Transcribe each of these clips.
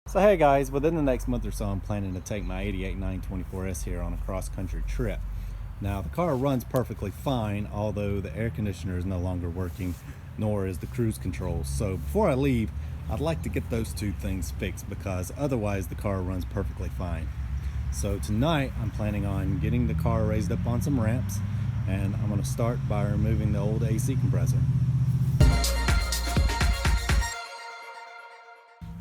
So hey guys, within the next month or so I'm planning to take my 88 924S here on a cross-country trip. Now the car runs perfectly fine, although the air conditioner is no longer working, nor is the cruise control. So before I leave, I'd like to get those two things fixed because otherwise the car runs perfectly fine. So tonight I'm planning on getting the car raised up on some ramps, and I'm going to start by removing the old AC compressor.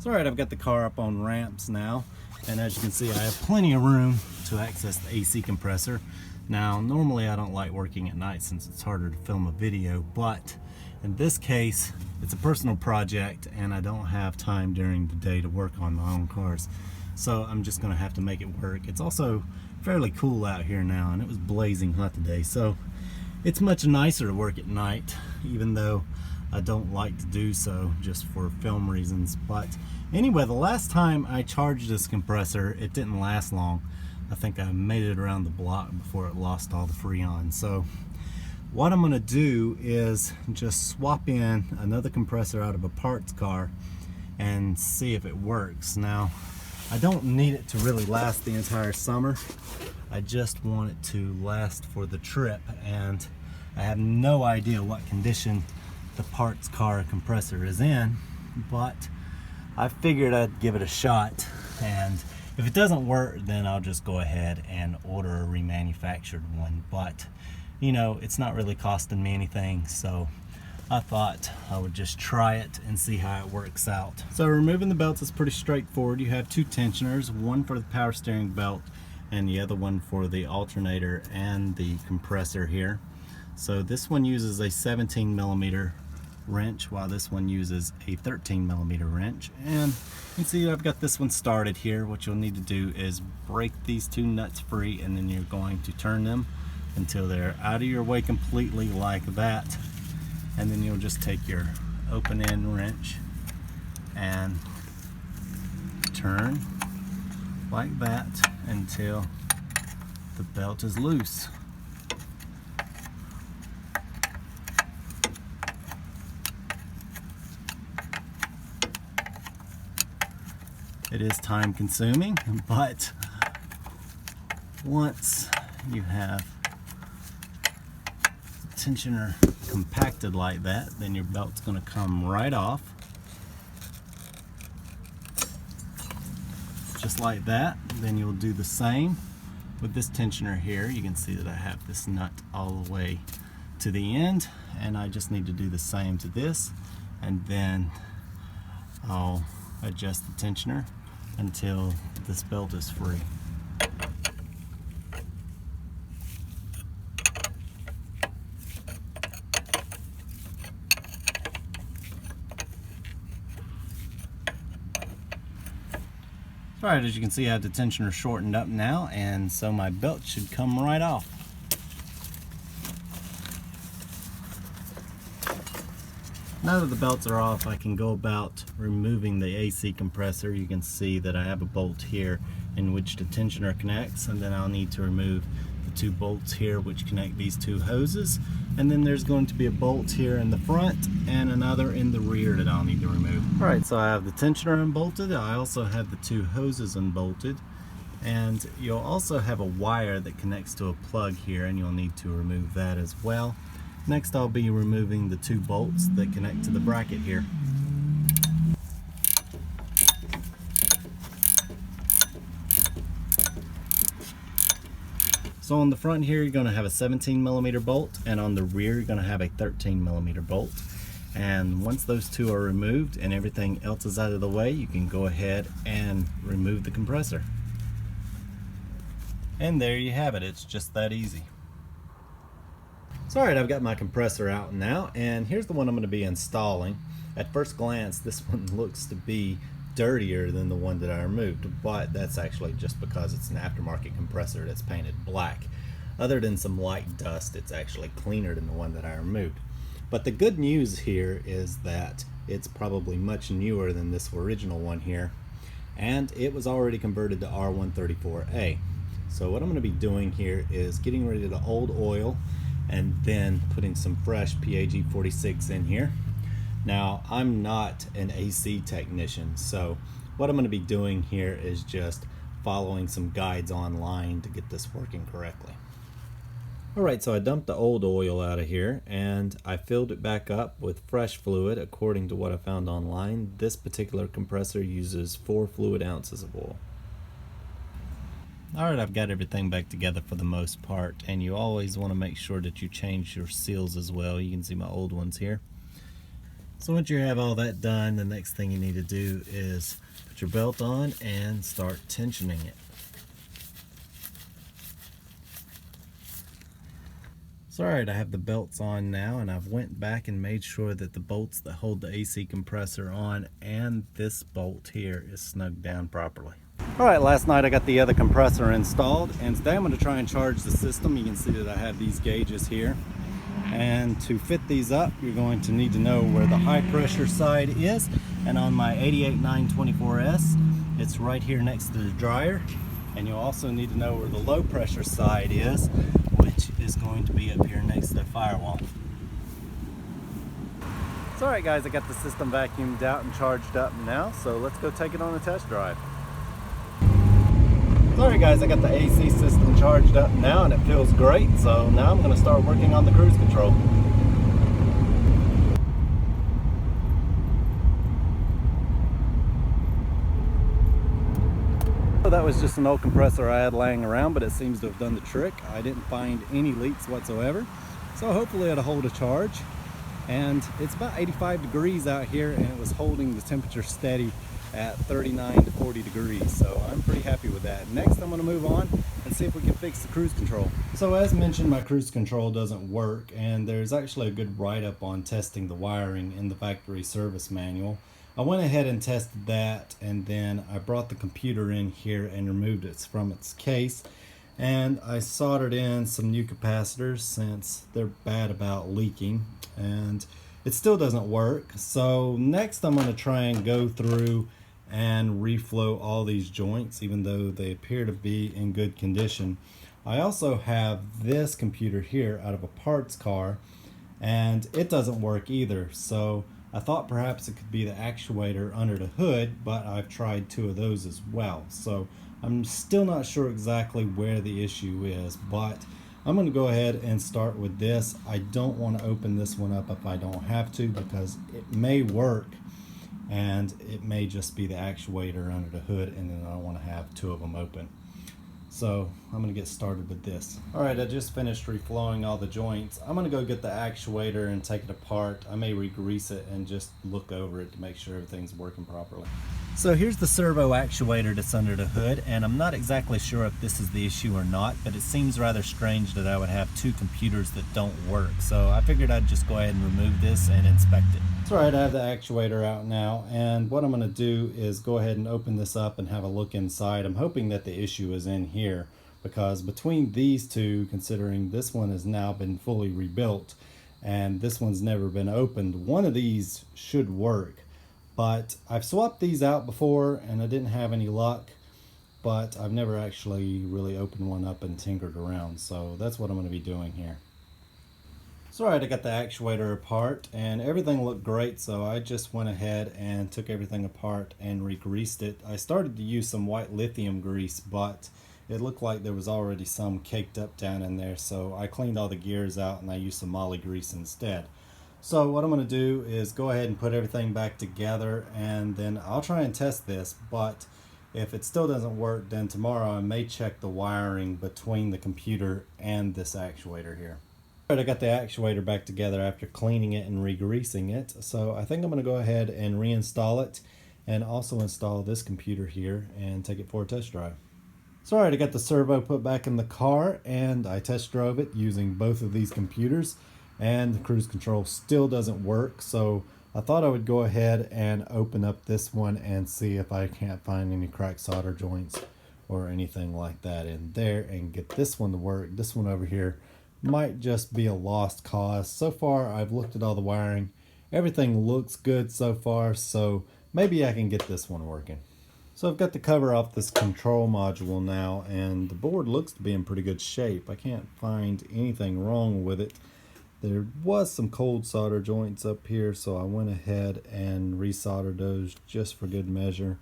So alright, I've got the car up on ramps now, and as you can see I have plenty of room to access the AC compressor. Now normally I don't like working at night since it's harder to film a video, but in this case it's a personal project and I don't have time during the day to work on my own cars. So I'm just going to have to make it work. It's also fairly cool out here now and it was blazing hot today, so it's much nicer to work at night, even though I don't like to do so just for film reasons. But anyway, the last time I charged this compressor, it didn't last long. I think I made it around the block before it lost all the freon. So what I'm going to do is just swap in another compressor out of a parts car and see if it works. Now, I don't need it to really last the entire summer. I just want it to last for the trip, and I have no idea what condition the parts car compressor is in, but I figured I'd give it a shot, and if it doesn't work then I'll just go ahead and order a remanufactured one. But you know, it's not really costing me anything, so I thought I would just try it and see how it works out. So removing the belts is pretty straightforward. You have two tensioners, one for the power steering belt and the other one for the alternator and the compressor here. So this one uses a 17mm wrench while this one uses a 13mm wrench, and you can see I've got this one started here. What you'll need to do is break these two nuts free, and then you're going to turn them until they're out of your way completely like that, and then you'll just take your open end wrench and turn like that until the belt is loose. It is time consuming, but once you have the tensioner compacted like that, then your belt's going to come right off. Just like that. Then you'll do the same with this tensioner here. You can see that I have this nut all the way to the end, and I just need to do the same to this, and then I'll adjust the tensioner until this belt is free. Alright, as you can see I have the tensioner shortened up now, and so my belt should come right off. Now that the belts are off, I can go about removing the AC compressor. You can see that I have a bolt here in which the tensioner connects, and then I'll need to remove the two bolts here which connect these two hoses, and then there's going to be a bolt here in the front and another in the rear that I'll need to remove. Alright, so I have the tensioner unbolted. I also have the two hoses unbolted, and you'll also have a wire that connects to a plug here, and you'll need to remove that as well. Next, I'll be removing the two bolts that connect to the bracket here. So on the front here, you're going to have a 17mm bolt, and on the rear, you're going to have a 13mm bolt. And once those two are removed and everything else is out of the way, you can go ahead and remove the compressor. And there you have it. It's just that easy. So alright, I've got my compressor out now, and here's the one I'm going to be installing. At first glance, this one looks to be dirtier than the one that I removed, but that's actually just because it's an aftermarket compressor that's painted black. Other than some light dust, it's actually cleaner than the one that I removed. But the good news here is that it's probably much newer than this original one here, and it was already converted to R134A. So what I'm going to be doing here is getting rid of the old oil and then putting some fresh PAG 46 in here. Now, I'm not an AC technician, so what I'm going to be doing here is just following some guides online to get this working correctly. Alright, so I dumped the old oil out of here and I filled it back up with fresh fluid according to what I found online. This particular compressor uses 4 fluid ounces of oil. Alright, I've got everything back together for the most part, and you always want to make sure that you change your seals as well. You can see my old ones here. So once you have all that done, the next thing you need to do is put your belt on and start tensioning it. So alright, I have the belts on now, and I've went back and made sure that the bolts that hold the AC compressor on and this bolt here is snugged down properly. Alright, last night I got the other compressor installed, and today I'm going to try and charge the system. You can see that I have these gauges here, and to fit these up you're going to need to know where the high pressure side is, and on my 88924S it's right here next to the dryer, and you'll also need to know where the low pressure side is, which is going to be up here next to the firewall. So alright guys, I got the system vacuumed out and charged up now, so let's go take it on a test drive. Alright guys, I got the AC system charged up now and it feels great, so now I'm going to start working on the cruise control. So that was just an old compressor I had laying around, but it seems to have done the trick. I didn't find any leaks whatsoever, so hopefully it'll hold a charge. And it's about 85 degrees out here, and it was holding the temperature steady at 39 to 40 degrees, so I'm pretty happy with that. Next I'm going to move on and see if we can fix the cruise control. So as mentioned, my cruise control doesn't work, and there's actually a good write-up on testing the wiring in the factory service manual. I went ahead and tested that, and then I brought the computer in here and removed it from its case, and I soldered in some new capacitors since they're bad about leaking, and it still doesn't work. So next I'm going to try and go through and reflow all these joints, even though they appear to be in good condition. I also have this computer here out of a parts car, and it doesn't work either, so I thought perhaps it could be the actuator under the hood, but I've tried 2 of those as well, so I'm still not sure exactly where the issue is, but I'm going to go ahead and start with this. I don't want to open this one up if I don't have to, because it may work and it may just be the actuator under the hood, and then I don't want to have 2 of them open. So I'm going to get started with this. Alright, I just finished reflowing all the joints. I'm going to go get the actuator and take it apart. I may re-grease it and just look over it to make sure everything's working properly. So here's the servo actuator that's under the hood, and I'm not exactly sure if this is the issue or not, but it seems rather strange that I would have 2 computers that don't work. So I figured I'd just go ahead and remove this and inspect it. It's alright, I have the actuator out now, and what I'm going to do is go ahead and open this up and have a look inside. I'm hoping that the issue is in here, because between these 2, considering this one has now been fully rebuilt and this one's never been opened, one of these should work. But I've swapped these out before and I didn't have any luck, but I've never actually really opened one up and tinkered around, so that's what I'm going to be doing here. So alright, I got the actuator apart and everything looked great, so I just went ahead and took everything apart and re-greased it. I started to use some white lithium grease, but it looked like there was already some caked up down in there, so I cleaned all the gears out and I used some moly grease instead. So what I'm going to do is go ahead and put everything back together, and then I'll try and test this, but if it still doesn't work, then tomorrow I may check the wiring between the computer and this actuator here. Alright, I got the actuator back together after cleaning it and re-greasing it, so I think I'm going to go ahead and reinstall it and also install this computer here and take it for a test drive. So alright, I got the servo put back in the car and I test drove it using both of these computers, and the cruise control still doesn't work, so I thought I would go ahead and open up this one and see if I can't find any cracked solder joints or anything like that in there and get this one to work. This one over here might just be a lost cause. So far I've looked at all the wiring, everything looks good so far, so maybe I can get this one working. So I've got the cover off this control module now, and the board looks to be in pretty good shape. I can't find anything wrong with it. There was some cold solder joints up here, so I went ahead and resoldered those just for good measure.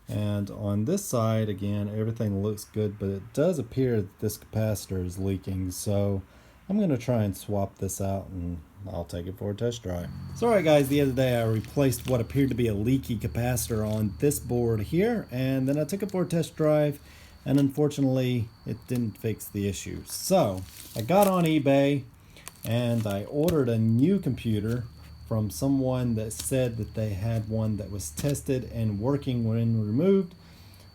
And on this side, again, everything looks good, but it does appear that this capacitor is leaking. So I'm going to try and swap this out and I'll take it for a test drive. So alright guys, the other day I replaced what appeared to be a leaky capacitor on this board here, and then I took it for a test drive, and unfortunately it didn't fix the issue. So I got on eBay and I ordered a new computer from someone that said that they had one that was tested and working when removed.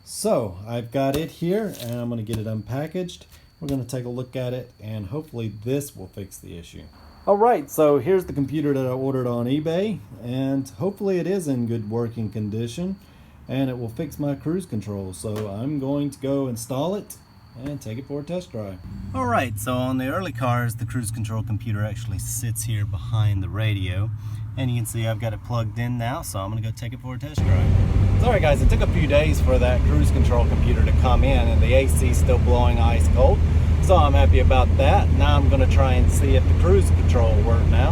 So I've got it here and I'm going to get it unpackaged. We're going to take a look at it and hopefully this will fix the issue. Alright, so here's the computer that I ordered on eBay, and hopefully it is in good working condition and it will fix my cruise control. So I'm going to go install it and take it for a test drive. Alright, so on the early cars, the cruise control computer actually sits here behind the radio, and you can see I've got it plugged in now, so I'm going to go take it for a test drive. Alright guys, it took a few days for that cruise control computer to come in, and the AC is still blowing ice cold, so I'm happy about that. Now I'm going to try and see if the cruise control will work now.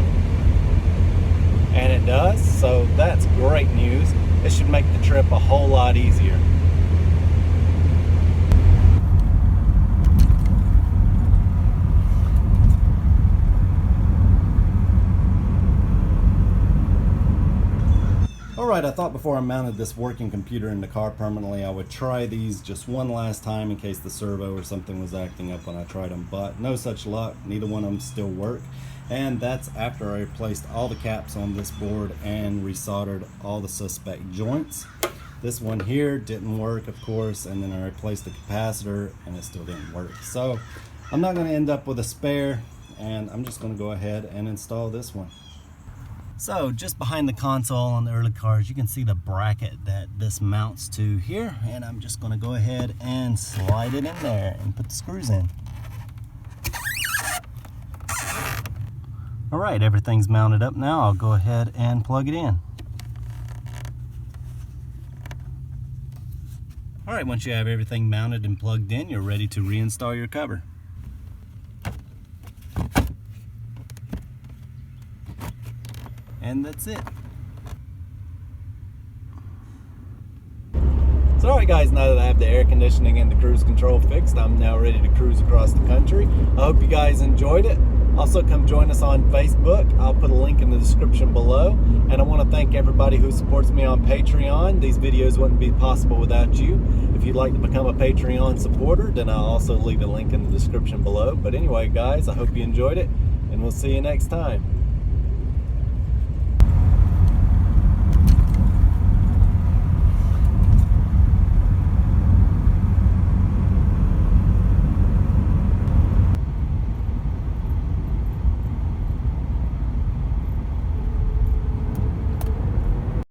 And it does, so that's great news. It should make the trip a whole lot easier. Alright, I thought before I mounted this working computer in the car permanently, I would try these just one last time in case the servo or something was acting up when I tried them, but no such luck. Neither one of them still work. And that's after I replaced all the caps on this board and resoldered all the suspect joints. This one here didn't work, of course, and then I replaced the capacitor and it still didn't work. So I'm not going to end up with a spare, and I'm just going to go ahead and install this one. So just behind the console on the early cars, you can see the bracket that this mounts to here, and I'm just going to go ahead and slide it in there and put the screws in. Alright, everything's mounted up now. I'll go ahead and plug it in. Alright, once you have everything mounted and plugged in, you're ready to reinstall your cover. And that's it. So alright guys, now that I have the air conditioning and the cruise control fixed, I'm now ready to cruise across the country. I hope you guys enjoyed it. Also come join us on Facebook. I'll put a link in the description below. And I want to thank everybody who supports me on Patreon. These videos wouldn't be possible without you. If you'd like to become a Patreon supporter, then I'll also leave a link in the description below. But anyway guys, I hope you enjoyed it, and we'll see you next time.